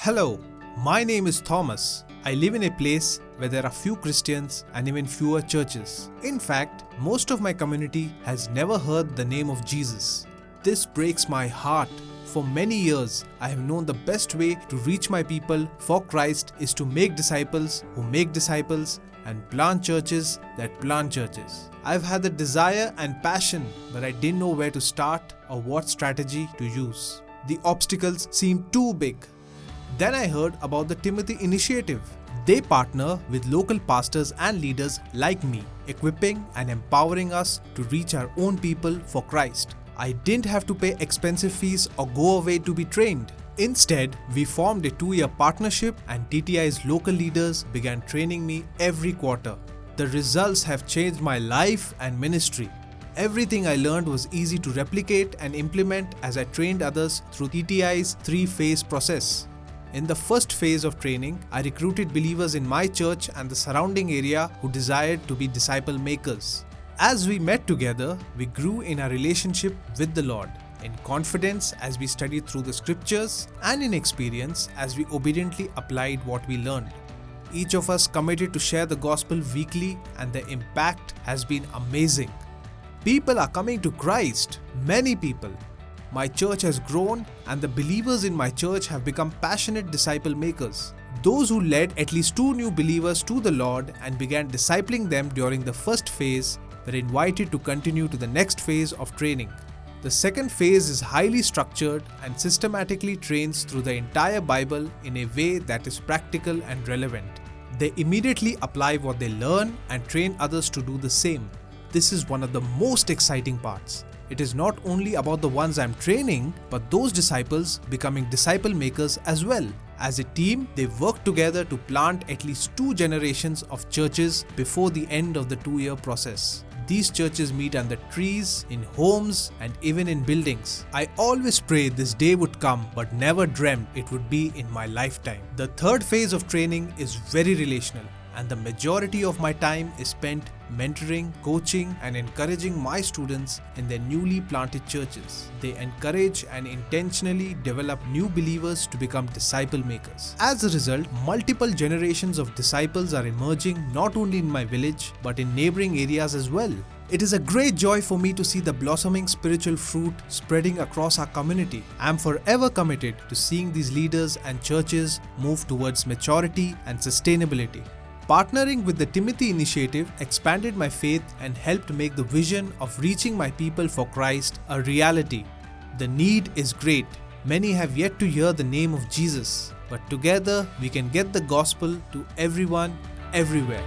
Hello, my name is Thomas. I live in a place where there are few Christians and even fewer churches. In fact, most of my community has never heard the name of Jesus. This breaks my heart. For many years, I have known the best way to reach my people for Christ is to make disciples who make disciples and plant churches that plant churches. I've had the desire and passion, but I didn't know where to start or what strategy to use. The obstacles seemed too big. Then I heard about the Timothy Initiative. They partner with local pastors and leaders like me, equipping and empowering us to reach our own people for Christ. I didn't have to pay expensive fees or go away to be trained. Instead, we formed a 2-year partnership and TTI's local leaders began training me every quarter. The results have changed my life and ministry. Everything I learned was easy to replicate and implement as I trained others through TTI's 3-phase process. In the first phase of training, I recruited believers in my church and the surrounding area who desired to be disciple makers. As we met together, we grew in our relationship with the Lord, in confidence as we studied through the scriptures, and in experience as we obediently applied what we learned. Each of us committed to share the gospel weekly, and the impact has been amazing. People are coming to Christ, many people. My church has grown, and the believers in my church have become passionate disciple makers. Those who led at least 2 new believers to the Lord and began discipling them during the first phase were invited to continue to the next phase of training. The second phase is highly structured and systematically trains through the entire Bible in a way that is practical and relevant. They immediately apply what they learn and train others to do the same. This is one of the most exciting parts. It is not only about the ones I'm training, but those disciples becoming disciple makers as well. As a team, they work together to plant at least 2 generations of churches before the end of the 2-year process. These churches meet under trees, in homes, and even in buildings. I always prayed this day would come, but never dreamt it would be in my lifetime. The third phase of training is very relational, and the majority of my time is spent mentoring, coaching, and encouraging my students in their newly planted churches. They encourage and intentionally develop new believers to become disciple makers. As a result, multiple generations of disciples are emerging not only in my village but in neighboring areas as well. It is a great joy for me to see the blossoming spiritual fruit spreading across our community. I am forever committed to seeing these leaders and churches move towards maturity and sustainability. Partnering with the Timothy Initiative expanded my faith and helped make the vision of reaching my people for Christ a reality. The need is great. Many have yet to hear the name of Jesus, but together we can get the gospel to everyone, everywhere.